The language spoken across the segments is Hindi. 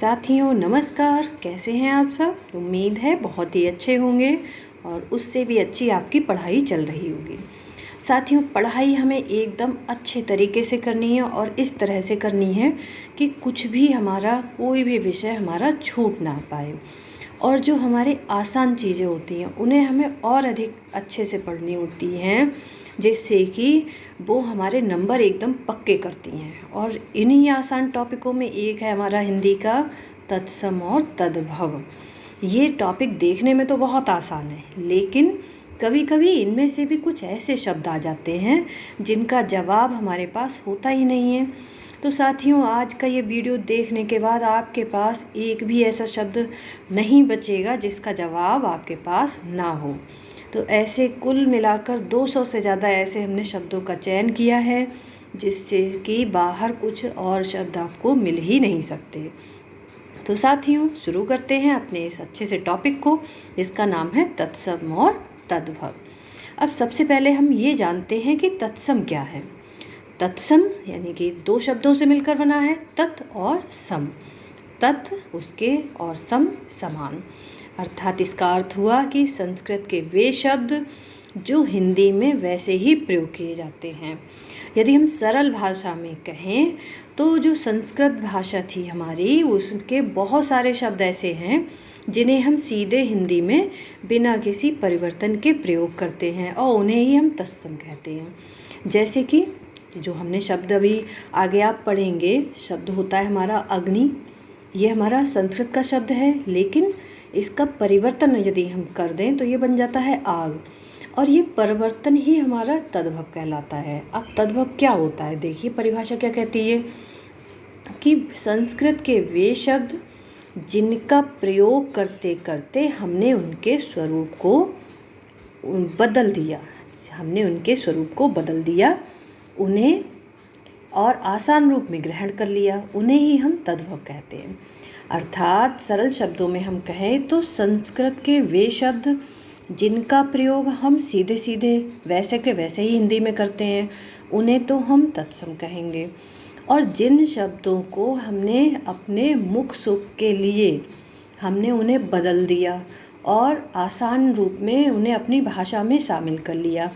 साथियों नमस्कार, कैसे हैं आप सब। उम्मीद है बहुत ही अच्छे होंगे और उससे भी अच्छी आपकी पढ़ाई चल रही होगी। साथियों, पढ़ाई हमें एकदम अच्छे तरीके से करनी है और इस तरह से करनी है कि कुछ भी हमारा कोई भी विषय हमारा छूट ना पाए। और जो हमारे आसान चीज़ें होती हैं उन्हें हमें और अधिक अच्छे से पढ़नी होती हैं, जिससे कि वो हमारे नंबर एकदम पक्के करती हैं। और इन्हीं आसान टॉपिकों में एक है हमारा हिंदी का तत्सम और तद्भव। ये टॉपिक देखने में तो बहुत आसान है, लेकिन कभी कभी इनमें से भी कुछ ऐसे शब्द आ जाते हैं जिनका जवाब हमारे पास होता ही नहीं है। तो साथियों, आज का ये वीडियो देखने के बाद आपके पास एक भी ऐसा शब्द नहीं बचेगा जिसका जवाब आपके पास ना हो। तो ऐसे कुल मिलाकर 200 से ज़्यादा ऐसे हमने शब्दों का चयन किया है, जिससे कि बाहर कुछ और शब्द आपको मिल ही नहीं सकते। तो साथियों, शुरू करते हैं अपने इस अच्छे से टॉपिक को, जिसका नाम है तत्सम और तद्भव। अब सबसे पहले हम ये जानते हैं कि तत्सम क्या है। तत्सम यानी कि दो शब्दों से मिलकर बना है, तत् और सम। तत् उसके और सम समान, अर्थात इसका अर्थ हुआ कि संस्कृत के वे शब्द जो हिंदी में वैसे ही प्रयोग किए जाते हैं। यदि हम सरल भाषा में कहें तो जो संस्कृत भाषा थी हमारी, उसके बहुत सारे शब्द ऐसे हैं जिन्हें हम सीधे हिंदी में बिना किसी परिवर्तन के प्रयोग करते हैं और उन्हें ही हम तत्सम कहते हैं। जैसे कि जो हमने शब्द अभी आगे आप पढ़ेंगे, शब्द होता है हमारा अग्नि। ये हमारा संस्कृत का शब्द है, लेकिन इसका परिवर्तन यदि हम कर दें तो ये बन जाता है आग, और ये परिवर्तन ही हमारा तद्भव कहलाता है। अब तद्भव क्या होता है, देखिए परिभाषा क्या कहती है कि संस्कृत के वे शब्द जिनका प्रयोग करते करते हमने उनके स्वरूप को बदल दिया, उन्हें और आसान रूप में ग्रहण कर लिया, उन्हें ही हम तद्भव कहते हैं। अर्थात सरल शब्दों में हम कहें तो संस्कृत के वे शब्द जिनका प्रयोग हम सीधे सीधे वैसे के वैसे ही हिंदी में करते हैं, उन्हें तो हम तत्सम कहेंगे। और जिन शब्दों को हमने अपने मुख सुख के लिए हमने उन्हें बदल दिया और आसान रूप में उन्हें अपनी भाषा में शामिल कर लिया,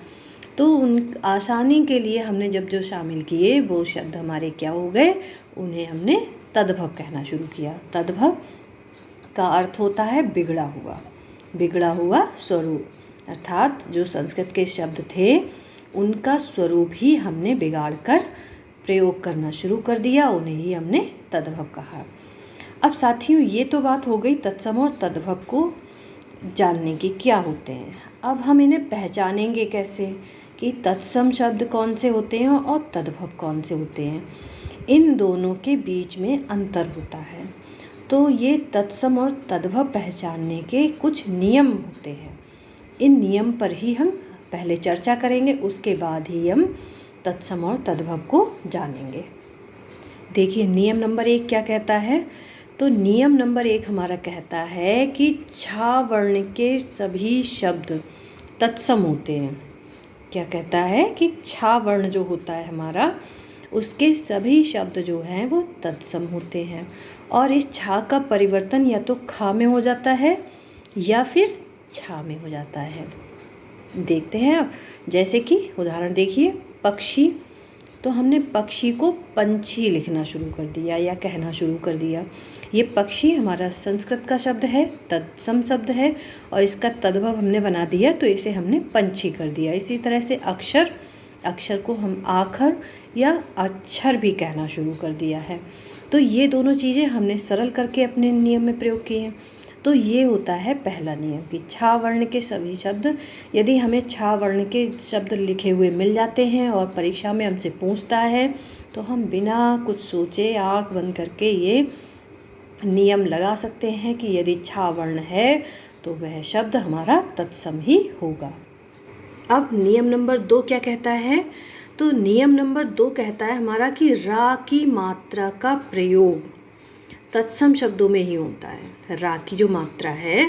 तो उन आसानी के लिए हमने जब जो शामिल किए वो शब्द हमारे क्या हो गए, उन्हें हमने तद्भव कहना शुरू किया। तद्भव का अर्थ होता है बिगड़ा हुआ स्वरूप, अर्थात जो संस्कृत के शब्द थे उनका स्वरूप ही हमने बिगाड़ कर प्रयोग करना शुरू कर दिया, उन्हें ही हमने तद्भव कहा। अब साथियों, ये तो बात हो गई तत्सम और तद्भव को जानने की क्या होते हैं। अब हम इन्हें पहचानेंगे कैसे कि तत्सम शब्द कौन से होते हैं और तद्भव कौन से होते हैं। इन दोनों के बीच में अंतर होता है। तो ये तत्सम और तद्भव पहचानने के कुछ नियम होते हैं। इन नियम पर ही हम पहले चर्चा करेंगे, उसके बाद ही हम तत्सम और तद्भव को जानेंगे। देखिए नियम नंबर 1 क्या कहता है। तो नियम नंबर 1 हमारा कहता है कि छा वर्ण के सभी शब्द तत्सम होते हैं। क्या कहता है कि छा वर्ण जो होता है हमारा, उसके सभी शब्द जो हैं वो तत्सम होते हैं, और इस छा का परिवर्तन या तो खा में हो जाता है या फिर छा में हो जाता है। देखते हैं आप, जैसे कि उदाहरण देखिए, पक्षी, तो हमने पक्षी को पंछी लिखना शुरू कर दिया या कहना शुरू कर दिया। ये पक्षी हमारा संस्कृत का शब्द है, तत्सम शब्द है, और इसका तद्भव हमने बना दिया तो इसे हमने पंछी कर दिया। इसी तरह से अक्षर को हम आखर या अक्षर भी कहना शुरू कर दिया है। तो ये दोनों चीज़ें हमने सरल करके अपने नियम में प्रयोग किए हैं। तो ये होता है पहला नियम कि छा वर्ण के सभी शब्द, यदि हमें छा वर्ण के शब्द लिखे हुए मिल जाते हैं और परीक्षा में हमसे पूछता है, तो हम बिना कुछ सोचे आँख बंद करके ये नियम लगा सकते हैं कि यदि छा वर्ण है तो वह शब्द हमारा तत्सम ही होगा। अब नियम नंबर 2 क्या कहता है। तो नियम नंबर 2 कहता है हमारा कि रा की मात्रा का प्रयोग तत्सम शब्दों में ही होता है। रा की जो मात्रा है,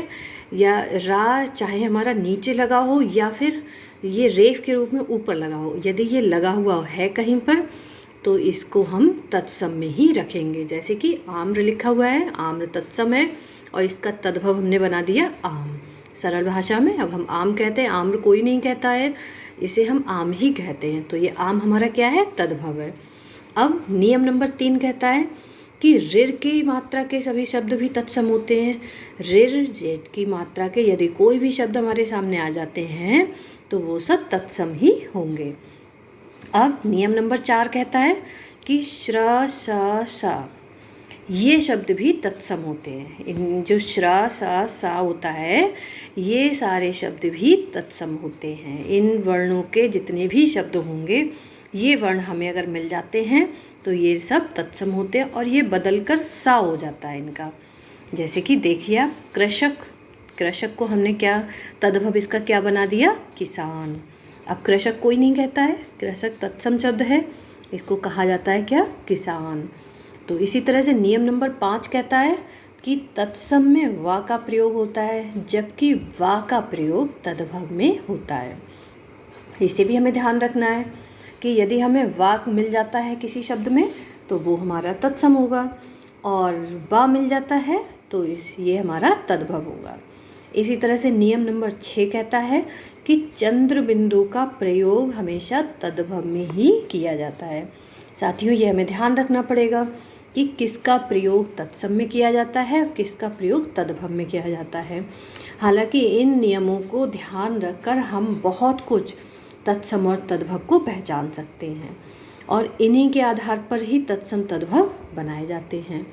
या रा चाहे हमारा नीचे लगा हो या फिर ये रेफ के रूप में ऊपर लगा हो, यदि ये लगा हुआ है कहीं पर तो इसको हम तत्सम में ही रखेंगे। जैसे कि आम्र लिखा हुआ है, आम्र तत्सम है और इसका तद्भव हमने बना दिया आम। सरल भाषा में अब हम आम कहते हैं, आम्र कोई नहीं कहता है, इसे हम आम ही कहते हैं। तो ये आम हमारा क्या है, तद्भव है। अब नियम नंबर 3 कहता है कि ऋर की मात्रा के सभी शब्द भी तत्सम होते हैं। ऋर की मात्रा के यदि कोई भी शब्द हमारे सामने आ जाते हैं तो वो सब तत्सम ही होंगे। अब नियम नंबर 4 कहता है कि श्र सा ये शब्द भी तत्सम होते हैं। इन जो श्र सा होता है ये सारे शब्द भी तत्सम होते हैं। इन वर्णों के जितने भी शब्द होंगे ये वर्ण हमें अगर मिल जाते हैं तो ये सब तत्सम होते हैं और ये बदलकर सा हो जाता है इनका। जैसे कि देखिए आप कृषक, कृषक को हमने क्या तद्भव इसका क्या बना दिया, किसान। अब कृषक कोई नहीं कहता है, कृषक तत्सम शब्द है, इसको कहा जाता है क्या, किसान। तो इसी तरह से नियम नंबर 5 कहता है कि तत्सम में वा का प्रयोग होता है जबकि वा का प्रयोग तद्भव में होता है। इसे भी हमें ध्यान रखना है कि यदि हमें वाक मिल जाता है किसी शब्द में तो वो हमारा तत्सम होगा और वा मिल जाता है तो ये हमारा तद्भव होगा। इसी तरह से नियम नंबर 6 कहता है कि चंद्र बिंदु का प्रयोग हमेशा तद्भव में ही किया जाता है। साथियों ये हमें ध्यान रखना पड़ेगा कि किसका प्रयोग तत्सम में किया जाता है और किसका प्रयोग तद्भव में किया जाता है। हालांकि इन नियमों को ध्यान रखकर हम बहुत कुछ तत्सम और तद्भव को पहचान सकते हैं और इन्हीं के आधार पर ही तत्सम तद्भव बनाए जाते हैं।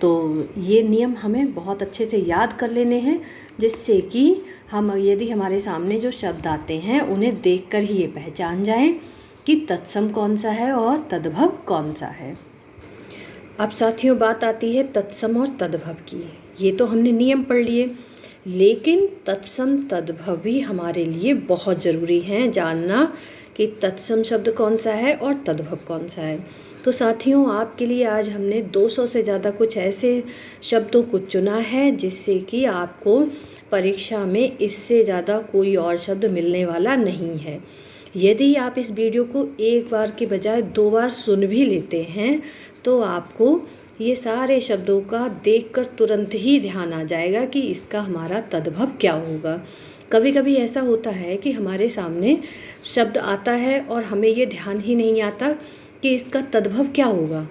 तो ये नियम हमें बहुत अच्छे से याद कर लेने हैं जिससे कि हम यदि हमारे सामने जो शब्द आते हैं उन्हें देखकर ही ये पहचान जाएं कि तत्सम कौन सा है और तद्भव कौन सा है। अब साथियों बात आती है तत्सम और तद्भव की। ये तो हमने नियम पढ़ लिए, लेकिन तत्सम तद्भव भी हमारे लिए बहुत ज़रूरी हैं जानना कि तत्सम शब्द कौन सा है और तद्भव कौन सा है। तो साथियों आपके लिए आज हमने 200 से ज़्यादा कुछ ऐसे शब्दों को चुना है जिससे कि आपको परीक्षा में इससे ज़्यादा कोई और शब्द मिलने वाला नहीं है। यदि आप इस वीडियो को एक बार के बजाय 2 बार सुन भी लेते हैं तो आपको ये सारे शब्दों का देखकर तुरंत ही ध्यान आ जाएगा कि इसका हमारा तद्भव क्या होगा। कभी कभी ऐसा होता है कि हमारे सामने शब्द आता है और हमें ये ध्यान ही नहीं आता कि इसका तद्भव क्या होगा,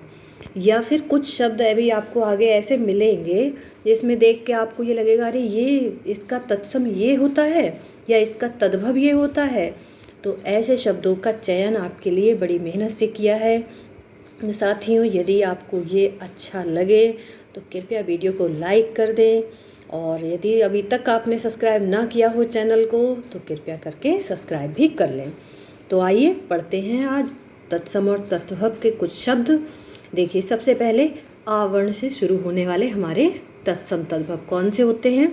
या फिर कुछ शब्द अभी आपको आगे ऐसे मिलेंगे जिसमें देख के आपको ये लगेगा अरे ये इसका तत्सम ये होता है या इसका तद्भव ये होता है। तो ऐसे शब्दों का चयन आपके लिए बड़ी मेहनत से किया है। साथियों यदि आपको ये अच्छा लगे तो कृपया वीडियो को लाइक कर दें और यदि अभी तक आपने सब्सक्राइब ना किया हो चैनल को तो कृपया करके सब्सक्राइब भी कर लें। तो आइए पढ़ते हैं आज तत्सम और तद्भव के कुछ शब्द। देखिए सबसे पहले आ वर्ण से शुरू होने वाले हमारे तत्सम तद्भव कौन से होते हैं।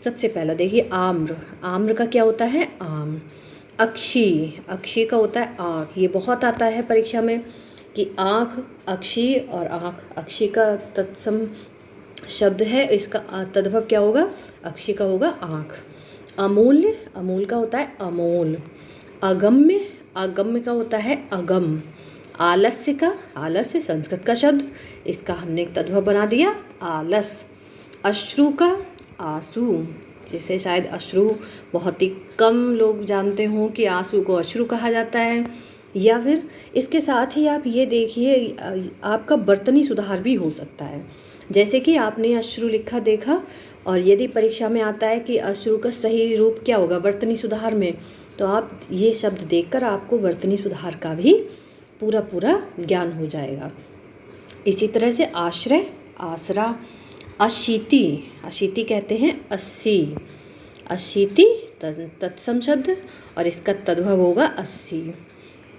सबसे पहला देखिए आम्र, आम्र का क्या होता है, आम। अक्षी, अक्षी का होता है आँख। ये बहुत आता है परीक्षा में कि आँख, अक्षी और आँख, अक्षी का तत्सम शब्द है, इसका तद्भव क्या होगा, अक्षी का होगा आँख। अमूल्य, अमूल का होता है अमोल। अगम्य, अगम्य का होता है अगम। आलस्य का, आलस्य संस्कृत का शब्द, इसका हमने तद्भव बना दिया आलस। अश्रु का आंसू, जैसे शायद अश्रु बहुत ही कम लोग जानते हों कि आंसू को अश्रु कहा जाता है। या फिर इसके साथ ही आप ये देखिए आपका बर्तनी सुधार भी हो सकता है। जैसे कि आपने अश्रु लिखा देखा और यदि परीक्षा में आता है कि अश्रु का सही रूप क्या होगा बर्तनी सुधार में, तो आप ये शब्द देखकर आपको बर्तनी सुधार का भी पूरा ज्ञान हो जाएगा। इसी तरह से आश्रय, आसरा। अशीति, अशीति कहते हैं 80। अशीति तत्सम शब्द और इसका तद्भव होगा 80।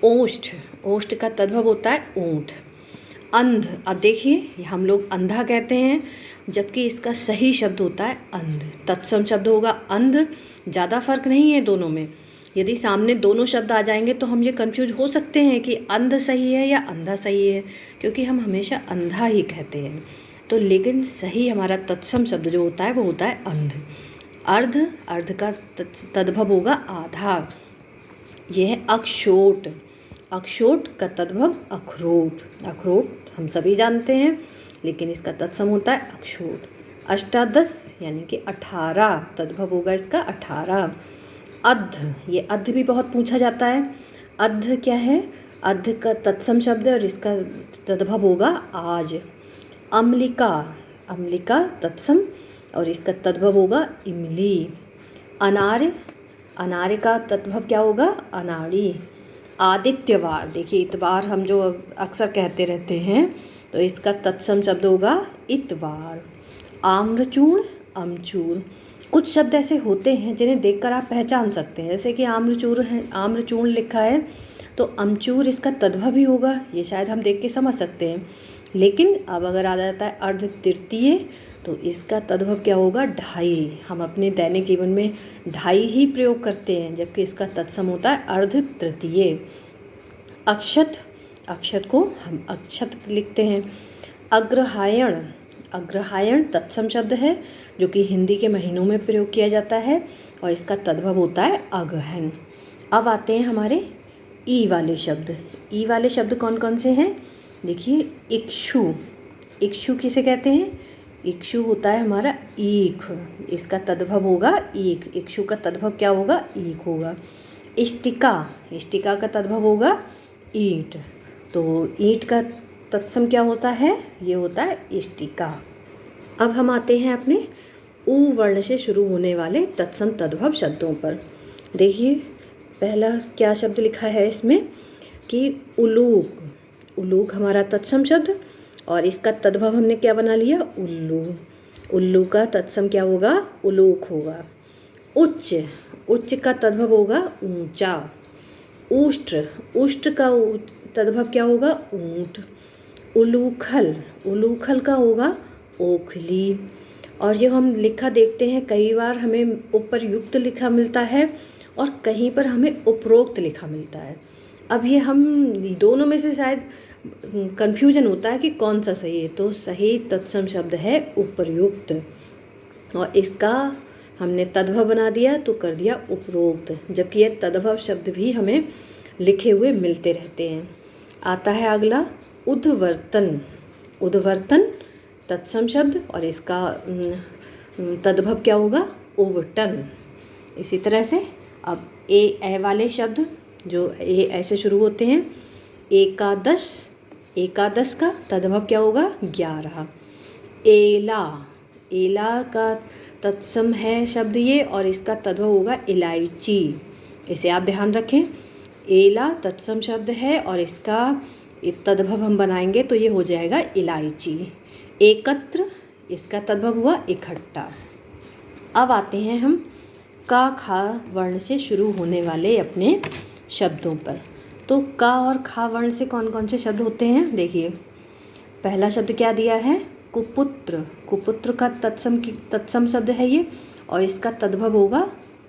ओष्ठ, ओष्ठ का तद्भव होता है ऊंट। अंध, अब देखिए हम लोग अंधा कहते हैं जबकि इसका सही शब्द होता है अंध। तत्सम शब्द होगा अंध। ज़्यादा फर्क नहीं है दोनों में। यदि सामने दोनों शब्द आ जाएंगे तो हम ये कंफ्यूज हो सकते हैं कि अंध सही है या अंधा सही है, क्योंकि हम हमेशा अंधा ही कहते हैं। तो लेकिन सही हमारा तत्सम शब्द जो होता है वो होता है अंध। अर्ध, अर्ध का तद्भव होगा आधा। यह है अक्षोट। अक्षोट का तद्भव अखरोट, अखरोट हम सभी जानते हैं, लेकिन इसका तत्सम होता है अक्षोट। अष्टादश यानी कि 18, तद्भव होगा इसका 18। अद्ध, ये अद्ध भी बहुत पूछा जाता है। अद्ध क्या है? अद्ध का तत्सम शब्द है और इसका तद्भव होगा आज। अम्लिका, अम्लिका तत्सम और इसका तद्भव होगा इमली। अनार, अनार का तद्भव क्या होगा? अनाड़ी। आदित्यवार, देखिए इतवार हम जो अक्सर कहते रहते हैं, तो इसका तत्सम शब्द होगा इतवार। आम्रचूर्ण, अमचूर। कुछ शब्द ऐसे होते हैं जिन्हें देखकर आप पहचान सकते हैं, जैसे कि आम्रचूर है, आम्रचूर्ण लिखा है तो अमचूर इसका तद्भव ही होगा, ये शायद हम देख के समझ सकते हैं। लेकिन अब अगर आ जाता है अर्ध तृतीय, तो इसका तद्भव क्या होगा? ढाई। हम अपने दैनिक जीवन में ढाई ही प्रयोग करते हैं, जबकि इसका तत्सम होता है अर्ध तृतीय। अक्षत, अक्षत को हम अक्षत लिखते हैं। अग्रहायण, अग्रहायण तत्सम शब्द है जो कि हिंदी के महीनों में प्रयोग किया जाता है और इसका तद्भव होता है अगहन। अब आते हैं हमारे ई वाले शब्द। ई वाले शब्द कौन कौन से हैं? देखिए, इक्षु, इक्षु किसे कहते हैं? इक्षु होता है हमारा ईख, इसका तद्भव होगा ईख। इक्षु का तद्भव क्या होगा? ईख होगा। इष्टिका, इष्टिका का तद्भव होगा ईंट, तो ईंट का तत्सम क्या होता है? ये होता है इष्टिका। अब हम आते हैं अपने ऊ वर्ण से शुरू होने वाले तत्सम तद्भव शब्दों पर। देखिए पहला क्या शब्द लिखा है इसमें कि उलूक, उलूक हमारा तत्सम शब्द और इसका तद्भव हमने क्या बना लिया? उल्लू। उल्लू का तत्सम क्या होगा? उलूक होगा। उच्च, उच्च का तद्भव होगा ऊंचा। उष्ट्र, उष्ट्र का तद्भव क्या होगा? ऊंट। उलूखल, उलूखल का होगा ओखली। और जो हम लिखा देखते हैं कई बार हमें उपरयुक्त लिखा मिलता है और कहीं पर हमें उपरोक्त लिखा मिलता है। अब ये हम दोनों में से शायद कन्फ्यूजन होता है कि कौन सा सही है, तो सही तत्सम शब्द है उपरयुक्त और इसका हमने तद्भव बना दिया तो कर दिया उपरोक्त, जबकि यह तद्भव शब्द भी हमें लिखे हुए मिलते रहते हैं। आता है अगला उद्वर्तन, उद्वर्तन तत्सम शब्द और इसका तद्भव क्या होगा? उबटन। इसी तरह से अब ए वाले शब्द जो ए ऐसे शुरू होते हैं। एकादश, एकादश का तद्भव क्या होगा? 11। एला, एला का तत्सम है शब्द ये और इसका तद्भव होगा इलायची, इसे आप ध्यान रखें। एला तत्सम शब्द है और इसका तद्भव हम बनाएंगे तो ये हो जाएगा इलायची। एकत्र, इसका तद्भव हुआ इकट्ठा। अब आते हैं हम का खा वर्ण से शुरू होने वाले अपने शब्दों पर। तो का और खा वर्ण से कौन कौन से शब्द होते हैं? देखिए पहला शब्द क्या दिया है? कुपुत्र, कुपुत्र का तत्सम शब्द है ये और इसका तद्भव होगा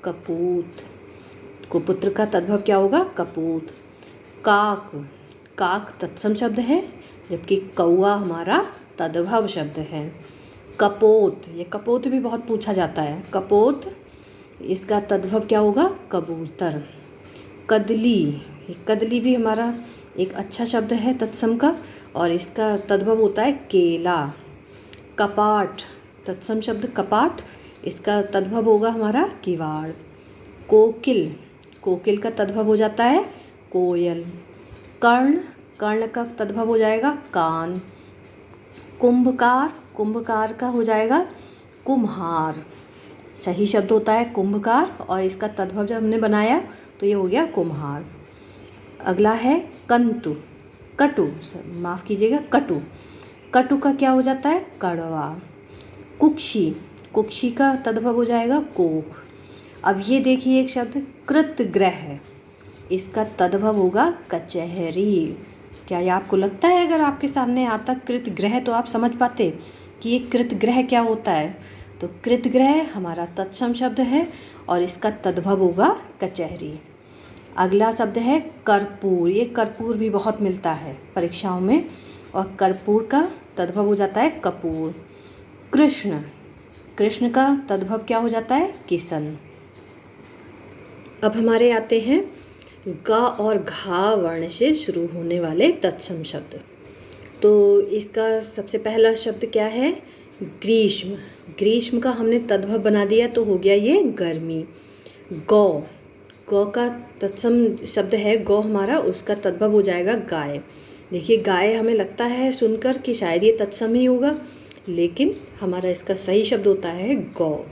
कपूत। कुपुत्र का तद्भव क्या होगा? कपूत। काक, काक तत्सम शब्द है जबकि कौआ हमारा तद्भव शब्द है। कपोत, ये कपोत भी बहुत पूछा जाता है। कपोत, इसका तद्भव क्या होगा? कबूतर। कदली, कदली भी हमारा एक अच्छा शब्द है तत्सम का और इसका तद्भव होता है केला। कपाट, तत्सम शब्द कपाट, इसका तद्भव होगा हमारा किवाड़। कोकिल, कोकिल का तद्भव हो जाता है कोयल। कर्ण, कर्ण का तद्भव हो जाएगा कान। कुंभकार, कुंभकार का हो जाएगा कुम्हार। सही शब्द होता है कुंभकार और इसका तद्भव जब हमने बनाया तो ये हो गया कुम्हार। अगला है कंतु, कटु, माफ़ कीजिएगा कटु, कटु का क्या हो जाता है? कड़वा। कुक्षी, कुक्षी का तद्भव हो जाएगा कोख। अब ये देखिए एक शब्द कृतग्रह, इसका तद्भव होगा कचहरी। क्या ये आपको लगता है अगर आपके सामने आता कृतग्रह तो आप समझ पाते कि ये कृतग्रह क्या होता है? तो कृतग्रह हमारा तत्सम शब्द है और इसका तद्भव होगा कचहरी। अगला शब्द है कर्पूर, ये कर्पूर भी बहुत मिलता है परीक्षाओं में और कर्पूर का तद्भव हो जाता है कपूर। कृष्ण, कृष्ण का तद्भव क्या हो जाता है? किशन। अब हमारे आते हैं ग और घा वर्ण से शुरू होने वाले तत्सम शब्द। तो इसका सबसे पहला शब्द क्या है? ग्रीष्म। ग्रीष्म का हमने तद्भव बना दिया तो हो गया ये गर्मी। गौ, गौ का तत्सम शब्द है गौ हमारा, उसका तद्भव हो जाएगा गाय। देखिए गाय हमें लगता है सुनकर कि शायद ये तत्सम ही होगा, लेकिन हमारा इसका सही शब्द होता है गौ।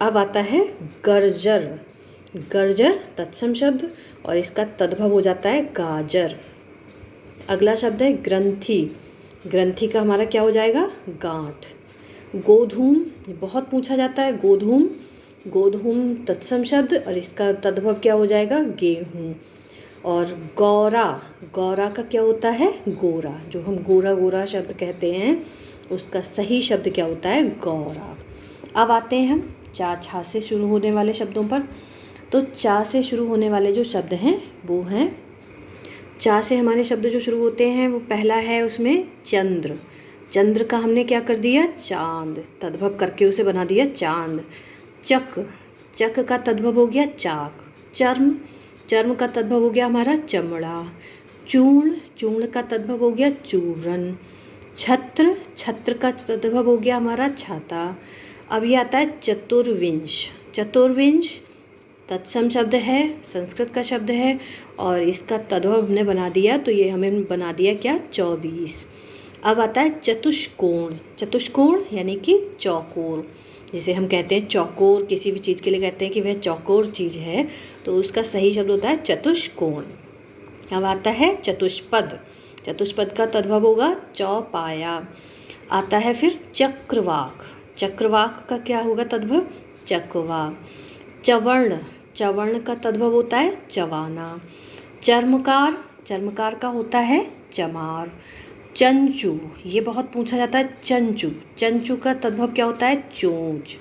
अब आता है गर्जर। गर्जर तत्सम शब्द और इसका तद्भव हो जाता है गाजर। अगला शब्द है ग्रंथि। ग्रंथि का हमारा क्या हो जाएगा? गांठ। गोधूम, बहुत पूछा जाता है गोधूम। गोधूम तत्सम शब्द और इसका तद्भव क्या हो जाएगा? गेहूँ। और गौरा, गौरा का क्या होता है? गोरा। जो हम गोरा गोरा शब्द कहते हैं उसका सही शब्द क्या होता है? गौरा। अब आते हैं हम चा छा से शुरू होने वाले शब्दों पर। तो चा से शुरू होने वाले जो शब्द हैं वो हैं, चा से हमारे शब्द जो शुरू होते हैं वो पहला है उसमें चंद्र। चंद्र का हमने क्या कर दिया? चांद, तद्भव करके उसे बना दिया चांद। चक, चक का तद्भव हो गया चाक। चर्म, चर्म का तद्भव हो गया हमारा चमड़ा। चूर्ण, चूर्ण का तद्भव हो गया चूर्ण। छत्र, छत्र का तद्भव हो गया हमारा छाता। अब ये आता है चतुर्विंश। चतुर्विंश तत्सम शब्द है, संस्कृत का शब्द है और इसका तद्भव हमने बना दिया तो ये हमें बना दिया क्या? 24। अब आता है चतुष्कोण। चतुष्कोण यानी कि चौकोर, जिसे हम कहते हैं चौकोर, किसी भी चीज़ के लिए कहते हैं कि वह चौकोर चीज़ है तो उसका सही शब्द होता है चतुष्कोण। अब आता है चतुष्पद। चतुष्पद का तद्भव होगा चौपाया। आता है फिर चक्रवाक। चक्रवाक का क्या होगा तद्भव? चकवा। चवर्ण, चवर्ण का तद्भव होता है चवाना। चर्मकार, चर्मकार का होता है चमार। चंचू, ये बहुत पूछा जाता है चंचू। चंचू का तद्भव क्या होता है? चोंच।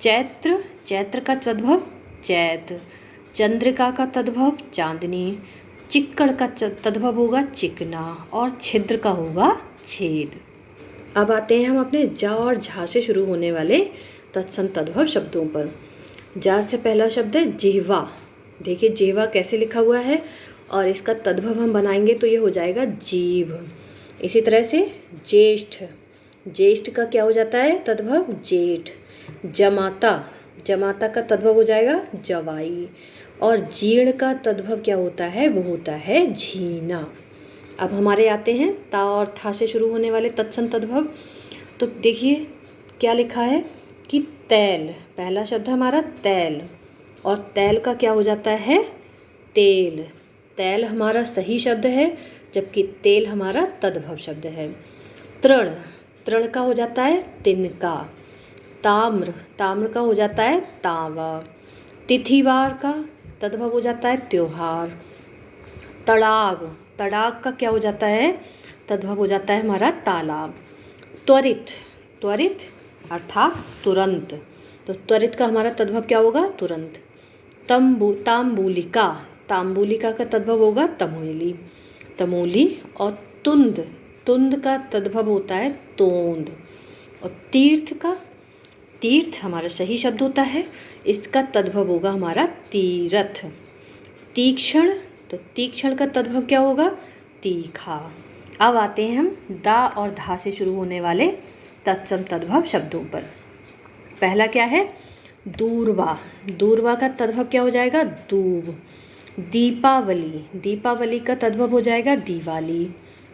चैत्र, चैत्र का तद्भव चैत। चंद्रिका का तद्भव चांदनी। चिक्कड़ का तद्भव होगा चिकना और छिद्र का होगा छेद। अब आते हैं हम अपने जा और झा से शुरू होने वाले तत्सम तद्भव शब्दों पर। जा से पहला शब्द है जिह्वा। देखिए जिह्वा कैसे लिखा हुआ है और इसका तद्भव हम बनाएंगे तो ये हो जाएगा जीभ। इसी तरह से ज्येष्ठ, ज्येष्ठ का क्या हो जाता है तद्भव? जेठ। जमाता, जमाता का तद्भव हो जाएगा जवाई। और जीर्ण का तद्भव क्या होता है? वो होता है झीना। अब हमारे आते हैं ता और था से शुरू होने वाले तत्सम तद्भव। तो देखिए क्या लिखा है कि तैल, पहला शब्द हमारा तैल और तैल का क्या हो जाता है? तेल। तैल हमारा सही शब्द है जबकि तेल हमारा तद्भव शब्द है। तृण, तृण का हो जाता है तिनका। ताम्र, ताम्र का हो जाता है तांवा। तिथिवार का तद्भव हो जाता है त्योहार। तड़ाग, तड़ाग का क्या हो जाता है? तद्भव हो जाता है हमारा तालाब। त्वरित, त्वरित अर्थात तुरंत, तो त्वरित का हमारा तद्भव क्या होगा? तुरंत। ताम्बूलिका, ताम्बूलिका का तद्भव होगा तमोली, तमोली। और तुंद, तुंद का तद्भव होता है तोंद। और तीर्थ का, तीर्थ हमारा सही शब्द होता है, इसका तद्भव होगा हमारा तीरथ। तीक्ष्ण, तो तीक्ष्ण का तद्भव क्या होगा? तीखा। अब आते हैं हम दा और धा से शुरू होने वाले तत्सम तद्भव शब्दों पर। पहला क्या है? दूर्वा। दूर्वा का तद्भव क्या हो जाएगा? दूब। दीपावली, दीपावली का तद्भव हो जाएगा दिवाली।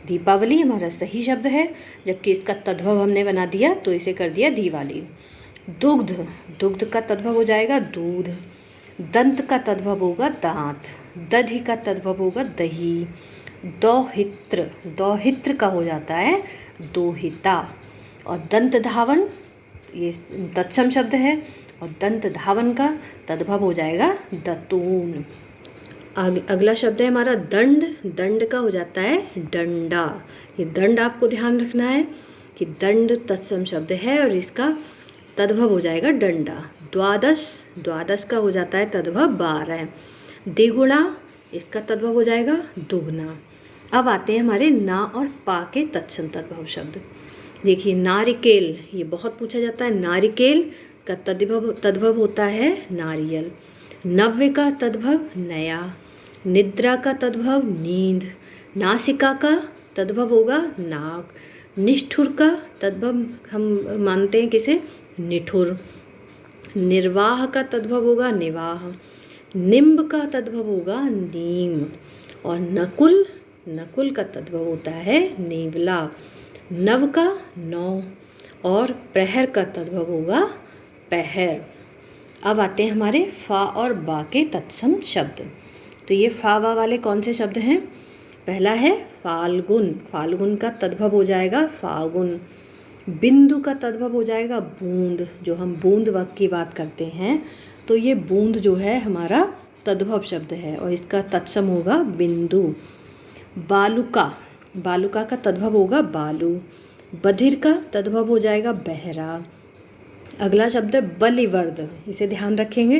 दीपावली हमारा सही शब्द है जबकि इसका तद्भव हमने बना दिया तो इसे कर दिया दिवाली। दुग्ध, दुग्ध का तद्भव हो जाएगा दूध। दंत का तद्भव होगा दांत। दधि का तद्भव होगा दही। दौहित्र, दौहित्र का हो जाता है दोहिता। और दंत धावन ये तत्सम शब्द है और दंत धावन का तद्भव हो जाएगा दतून। अगला शब्द है हमारा दंड। दंड का हो जाता है डंडा। ये दंड आपको ध्यान रखना है कि दंड तत्सम शब्द है और इसका तद्भव हो जाएगा डंडा। द्वादश, द्वादश का हो जाता है तद्भव 12। द्विगुणा, इसका तद्भव हो जाएगा दुगना। अब आते हैं हमारे ना और पा के तत्सम तद्भव शब्द। देखिए नारिकेल, ये बहुत पूछा जाता है। नारिकेल का तद्भव होता है नारियल। नव्य का तद्भव नया। निद्रा का तद्भव नींद, नासिका का तद्भव होगा नाक, निष्ठुर का तद्भव हम मानते हैं किसे, निठुर, निर्वाह का तद्भव होगा निवाह, निम्ब का तद्भव होगा नीम, और नकुल, नकुल का तद्भव होता है नेवला, नव का नौ, और प्रहर का तद्भव होगा पहर। अब आते हैं हमारे फा और बा के तत्सम शब्द। तो ये फा वा वाले कौन से शब्द हैं? पहला है फाल्गुन, फाल्गुन का तद्भव हो जाएगा फागुन। बिंदु का तद्भव हो जाएगा बूंद, जो हम बूंद वाक्य की बात करते हैं तो ये बूंद जो है हमारा तद्भव शब्द है और इसका तत्सम होगा बिंदु। बालुका, बालुका का तद्भव होगा बालू। बधिर का तद्भव हो जाएगा बहरा। अगला शब्द है बलिवर्द, इसे ध्यान रखेंगे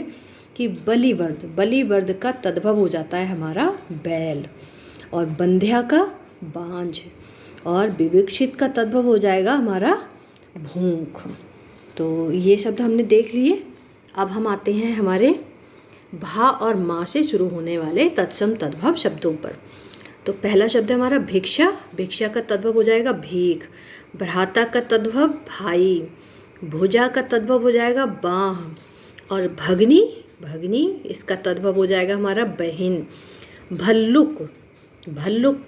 कि बलिवर्द, बलिवर्द का तद्भव हो जाता है हमारा बैल। और बंध्या का बांझ, और विवक्षित का तद्भव हो जाएगा हमारा भूख। तो ये शब्द हमने देख लिए। अब हम आते हैं हमारे भा और माँ से शुरू होने वाले तत्सम तद्भव शब्दों पर। तो पहला शब्द है हमारा भिक्षा, भिक्षा का तद्भव हो जाएगा भीख। भ्राता का तद्भव भाई। भुजा का तद्भव हो जाएगा बाह। और भगनी, भगनी इसका तद्भव हो जाएगा हमारा बहन। भल्लुक, भल्लुक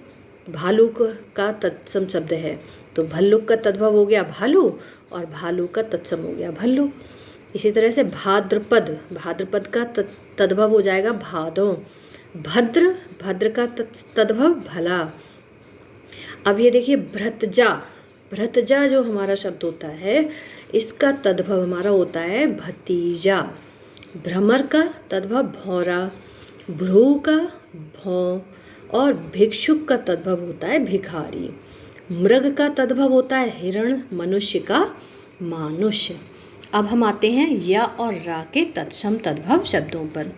भालू का तत्सम शब्द है, तो भल्लुक का तद्भव हो गया भालू और भालू का तत्सम हो गया भल्लुक। इसी तरह से भाद्रपद, भाद्रपद का तद्भव हो जाएगा भादो। भद्र, भद्र का तद्भव भला। अब ये देखिए भ्रतजा, भ्रतजा जो हमारा शब्द होता है इसका तद्भव हमारा होता है भतीजा। भ्रमर का तद्भव भौरा। भ्रू का भौ, और भिक्षुक का तद्भव होता है भिखारी। मृग का तद्भव होता है हिरण। मनुष्य का मानुष्य। अब हम आते हैं या और रा के तत्सम तद्भव शब्दों पर।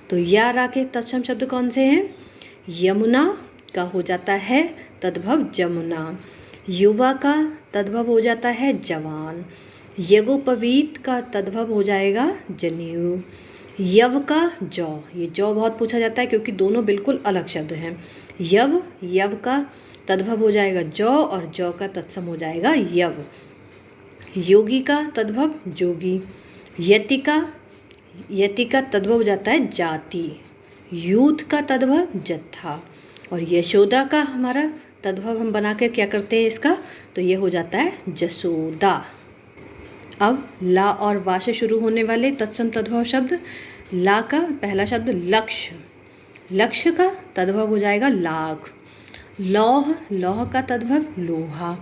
तो या रा के तत्सम शब्द कौन से हैं? यमुना का हो जाता है तद्भव जमुना। युवा का तद्भव हो जाता है जवान। यज्ञोपवीत का तद्भव हो जाएगा जनेऊ। यव का जौ, ये जौ बहुत पूछा जाता है क्योंकि दोनों बिल्कुल अलग शब्द हैं। यव, यव का तद्भव हो जाएगा जौ और जौ का तत्सम हो जाएगा यव। योगी का तद्भव जोगी। यति का, यति का तद्भव हो जाता है जाति। यूथ का तद्भव जत्था। और यशोदा का हमारा तद्भव हम बना कर क्या करते हैं इसका, तो ये हो जाता है जसोदा। अब ला और वा से शुरू होने वाले तत्सम तद्भव शब्द। ला का पहला शब्द लक्ष्य, लक्ष्य का तद्भव हो जाएगा लाख। लौह, लौह का तद्भव लोहा।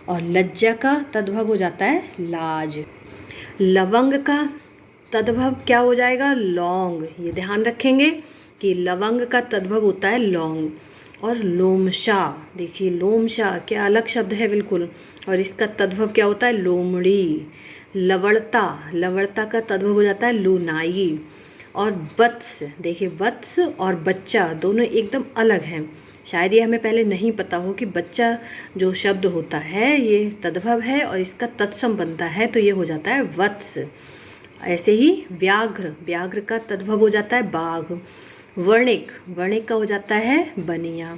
और लज्जा का तद्भव हो जाता है लाज। लवंग का तद्भव क्या हो जाएगा लौंग, ये ध्यान रखेंगे कि लवंग का तद्भव होता है लौंग। और लोमशा, देखिए लोमशा क्या अलग शब्द है बिल्कुल, और इसका तद्भव क्या होता है लोमड़ी। लवड़ता, लवड़ता का तद्भव हो जाता है लुनाई। और वत्स, देखिए वत्स और बच्चा दोनों एकदम अलग हैं। शायद ये हमें पहले नहीं पता हो कि बच्चा जो शब्द होता है ये तद्भव है और इसका तत्सम बनता है, तो ये हो जाता है वत्स। ऐसे ही व्याघ्र, व्याघ्र का तद्भव हो जाता है बाघ। वर्णिक, वर्णिक का हो जाता है बनिया।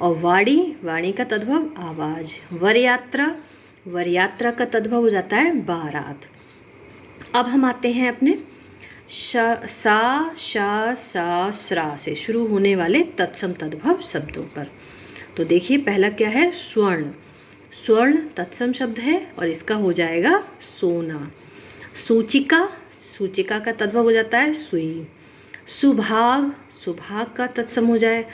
और वाणी, वाणी का तद्भव आवाज़। वरयात्रा, वरयात्रा का तद्भव हो जाता है बारात। अब हम आते हैं अपने सा, शा, सा, स्रा से शुरू होने वाले तत्सम तद्भव शब्दों पर। तो देखिए पहला क्या है स्वर्ण, स्वर्ण तत्सम शब्द है और इसका हो जाएगा सोना। सूचिका, सूचिका का तद्भव हो जाता है सुई। सुभाग, सुभाग का तत्सम हो जाए,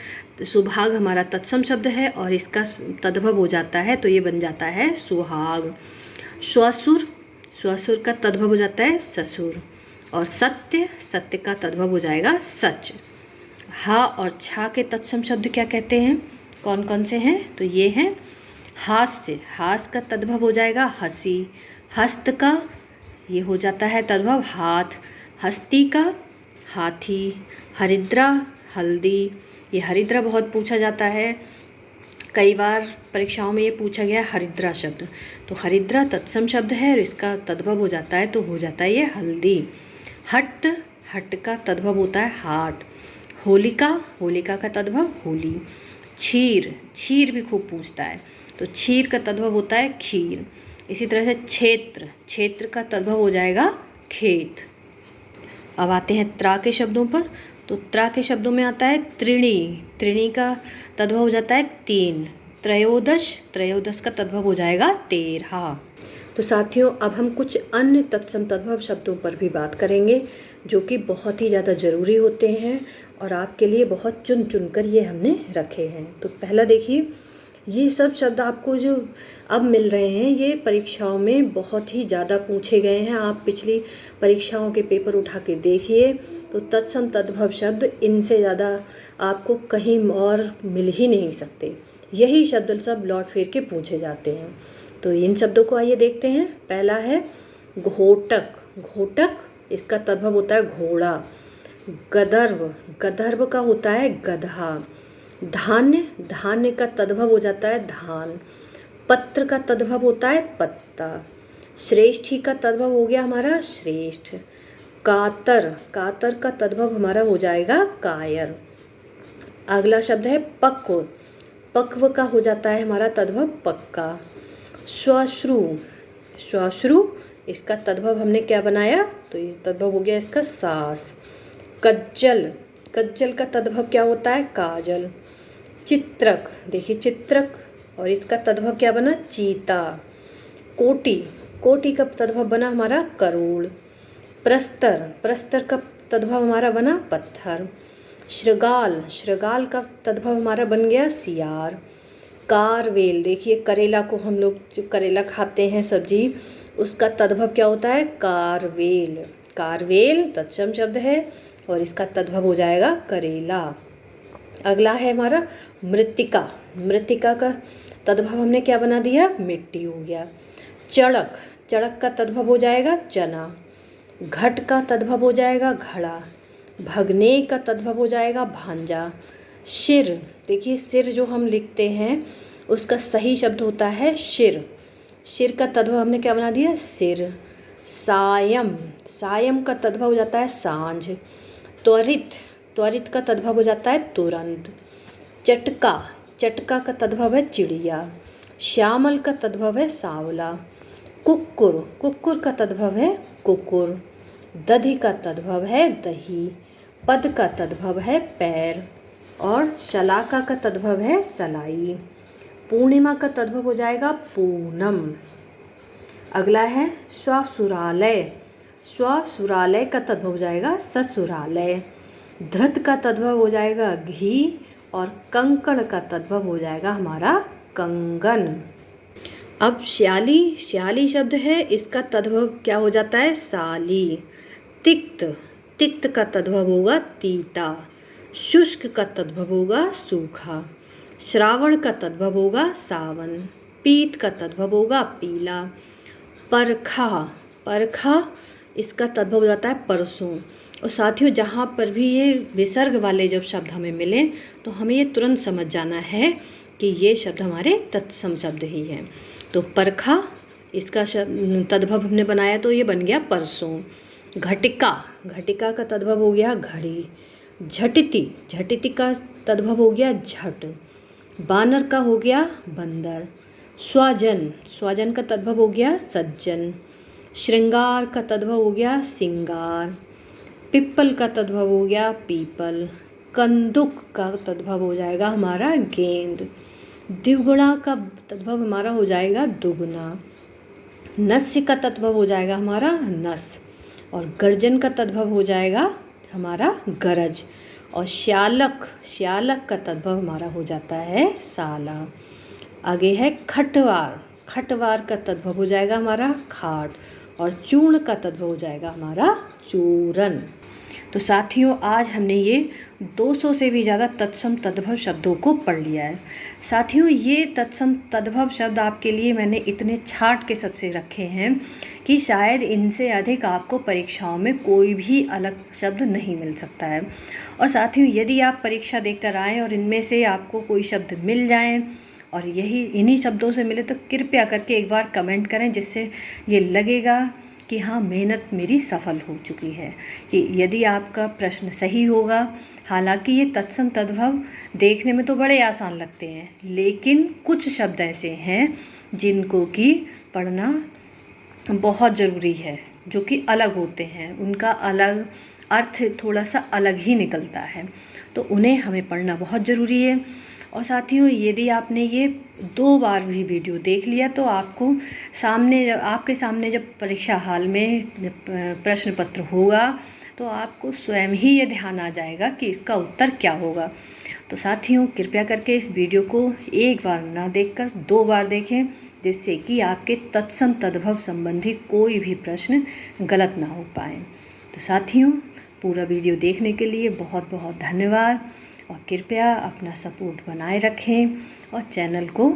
सुभाग हमारा तत्सम शब्द है और इसका तद्भव हो जाता है तो ये बन जाता है सुहाग। श्वसुर, श्वसुर का तद्भव हो जाता है ससुर। और सत्य, सत्य का तद्भव हो जाएगा सच। हा और छा के तत्सम शब्द क्या कहते हैं, कौन कौन से हैं, तो ये हैं हास्य, हास का तद्भव हो जाएगा हंसी। हस्त का ये हो जाता है तद्भव हाथ। हस्ती का हाथी। हरिद्रा हल्दी, ये हरिद्रा बहुत पूछा जाता है, कई बार परीक्षाओं में ये पूछा गया है हरिद्रा शब्द, तो हरिद्रा तत्सम शब्द है और इसका तद्भव हो जाता है तो हो जाता है ये हल्दी। हट, हट का तद्भव होता है हाट। होलिका, होलिका का तद्भव होली। क्षीर, क्षीर भी खूब पूछता है, तो क्षीर का तद्भव होता है खीर। इसी तरह से क्षेत्र, क्षेत्र का तद्भव हो जाएगा खेत। अब आते हैं त्रा के शब्दों पर, तो त्रा के शब्दों में आता है त्रिणी, त्रिणी का तद्भव हो जाता है तीन। त्रयोदश, त्रयोदश का तद्भव हो जाएगा 13। तो साथियों, अब हम कुछ अन्य तत्सम तद्भव शब्दों पर भी बात करेंगे जो कि बहुत ही ज़्यादा ज़रूरी होते हैं और आपके लिए बहुत चुन चुन कर ये हमने रखे हैं। तो पहला देखिए, ये सब शब्द आपको जो अब मिल रहे हैं ये परीक्षाओं में बहुत ही ज़्यादा पूछे गए हैं। आप पिछली परीक्षाओं के पेपर उठा के देखिए तो तत्सम तद्भव शब्द इनसे ज़्यादा आपको कहीं और मिल ही नहीं सकते। यही शब्द सब लौट फिर के पूछे जाते हैं। तो इन शब्दों को आइए देखते हैं। पहला है घोटक, घोटक इसका तद्भव होता है घोड़ा। गदर्भ, गदर्भ का होता है गधा। धान्य, धान्य का तद्भव हो जाता है धान। पत्र का तद्भव होता है पत्ता। श्रेष्ठी का तद्भव हो गया हमारा श्रेष्ठ। कातर, कातर का तद्भव हमारा हो जाएगा कायर। अगला शब्द है पक्व, पक्व का हो जाता है हमारा तद्भव पक्का। श्वाश्रु, श्वाश्रु इसका तद्भव हमने क्या बनाया, तो ये तद्भव हो गया इसका सास। कज्जल, कज्जल का तद्भव क्या होता है काजल। चित्रक, देखिए चित्रक और इसका तद्भव क्या बना चीता। कोटि, कोटि का तद्भव बना हमारा करोड़। प्रस्तर, प्रस्तर का तद्भव हमारा बना पत्थर। श्रृगाल, श्रृगाल का तद्भव हमारा बन गया सियार। कारवेल, देखिए करेला को हम लोग जो करेला खाते हैं सब्जी, उसका तद्भव क्या होता है कारवेल। कारवेल तत्सम शब्द है और इसका तद्भव हो जाएगा करेला। अगला है हमारा मृत्तिका, मृत्तिका का तद्भव हमने क्या बना दिया मिट्टी हो गया। चड़क, चड़क का तद्भव हो जाएगा चना। घट का तद्भव हो जाएगा घड़ा। भगने का तद्भव हो जाएगा भांजा। शिर, देखिए सिर जो हम लिखते हैं उसका सही शब्द होता है शिर। शिर का तद्भव हमने क्या बना दिया सिर। सायं, सायं का तद्भव हो जाता है सांझ। त्वरित, त्वरित का तद्भव हो जाता है तुरंत। चटका, चटका का तद्भव है चिड़िया। श्यामल का तद्भव है सांवला। कुक्कुर, कुक्कुर का तद्भव है कुकुर। दधि का तद्भव है दही। पद का तद्भव है पैर और शलाका का तद्भव है सलाई। पूर्णिमा का तद्भव हो जाएगा पूनम। अगला है श्वासुरालय, श्वासुरालय का तद्भव हो जाएगा ससुरालय। धृत का तद्भव हो जाएगा घी और कंकण का तद्भव हो जाएगा हमारा कंगन। अब श्याली, श्याली शब्द है इसका तद्भव क्या हो जाता है साली। तिक्त, तिक्त का तद्भव होगा तीता। शुष्क का तद्भव होगा सूखा। श्रावण का तद्भव होगा सावन। पीत का तद्भव होगा पीला। परखा, परखा इसका तद्भव हो जाता है परसों। और साथियों, जहाँ पर भी ये विसर्ग वाले जब शब्द हमें मिले तो हमें ये तुरंत समझ जाना है कि ये शब्द हमारे तत्सम शब्द ही हैं। तो परखा इसका तद्भव हमने बनाया तो ये बन गया परसों। घटिका, घटिका का तद्भव हो गया घड़ी। झटिति, झटिति का तद्भव हो गया झट। बानर का हो गया बंदर। स्वजन, स्वजन का तद्भव हो गया सज्जन। श्रृंगार का तद्भव हो गया सिंगार। पिप्पल का तद्भव हो गया पीपल। कंदुक का तद्भव हो जाएगा हमारा गेंद। द्विगुणा का तद्भव हमारा हो जाएगा दुगुना। नस्य का तद्भव हो जाएगा हमारा नस और गर्जन का तद्भव हो जाएगा हमारा गरज। और श्यालक, श्यालक का तद्भव हमारा हो जाता है साला। आगे है खटवार, खटवार का तद्भव हो जाएगा हमारा खाट और चूर्ण का तद्भव हो जाएगा हमारा चूरन। तो साथियों, आज हमने ये 200 से भी ज़्यादा तत्सम तद्भव शब्दों को पढ़ लिया है। साथियों, ये तत्सम तद्भव शब्द आपके लिए मैंने इतने छांट के सबसे रखे हैं कि शायद इनसे अधिक आपको परीक्षाओं में कोई भी अलग शब्द नहीं मिल सकता है। और साथियों, यदि आप परीक्षा देकर आएँ और इनमें से आपको कोई शब्द मिल जाएँ और यही इन्हीं शब्दों से मिले तो कृपया करके एक बार कमेंट करें, जिससे ये लगेगा कि हाँ, मेहनत मेरी सफल हो चुकी है। कि यदि आपका प्रश्न सही होगा, हालांकि ये तत्सम तद्भव देखने में तो बड़े आसान लगते हैं, लेकिन कुछ शब्द ऐसे हैं जिनको कि पढ़ना बहुत ज़रूरी है, जो कि अलग होते हैं, उनका अलग अर्थ थोड़ा सा अलग ही निकलता है, तो उन्हें हमें पढ़ना बहुत ज़रूरी है। और साथियों, यदि आपने ये 2 बार भी वीडियो देख लिया तो आपको आपके सामने जब परीक्षा हाल में प्रश्न पत्र होगा तो आपको स्वयं ही ये ध्यान आ जाएगा कि इसका उत्तर क्या होगा। तो साथियों, कृपया करके इस वीडियो को एक बार ना देखकर 2 बार देखें, जिससे कि आपके तत्सम तद्भव संबंधी कोई भी प्रश्न गलत ना हो पाए। तो साथियों, पूरा वीडियो देखने के लिए बहुत बहुत धन्यवाद, और कृपया अपना सपोर्ट बनाए रखें, और चैनल को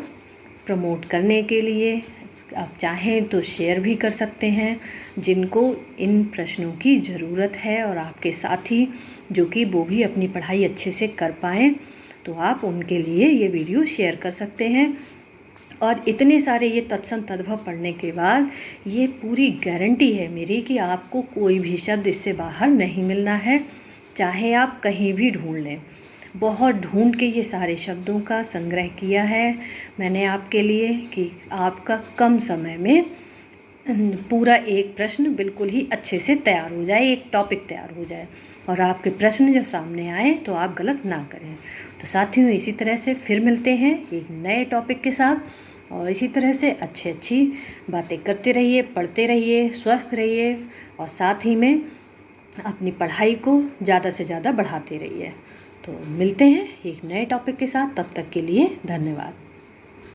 प्रमोट करने के लिए आप चाहें तो शेयर भी कर सकते हैं, जिनको इन प्रश्नों की ज़रूरत है और आपके साथी जो कि वो भी अपनी पढ़ाई अच्छे से कर पाएँ, तो आप उनके लिए ये वीडियो शेयर कर सकते हैं। और इतने सारे ये तत्सम तद्भव पढ़ने के बाद ये पूरी गारंटी है मेरी कि आपको कोई भी शब्द इससे बाहर नहीं मिलना है, चाहे आप कहीं भी ढूंढ लें। बहुत ढूंढ के ये सारे शब्दों का संग्रह किया है मैंने आपके लिए, कि आपका कम समय में पूरा एक प्रश्न बिल्कुल ही अच्छे से तैयार हो जाए, एक टॉपिक तैयार हो जाए, और आपके प्रश्न जब सामने आए तो आप गलत ना करें। तो साथियों, इसी तरह से फिर मिलते हैं एक नए टॉपिक के साथ, और इसी तरह से अच्छी बातें करते रहिए, पढ़ते रहिए, स्वस्थ रहिए, और साथ ही में अपनी पढ़ाई को ज़्यादा से ज़्यादा बढ़ाते रहिए। तो मिलते हैं एक नए टॉपिक के साथ, तब तक के लिए धन्यवाद।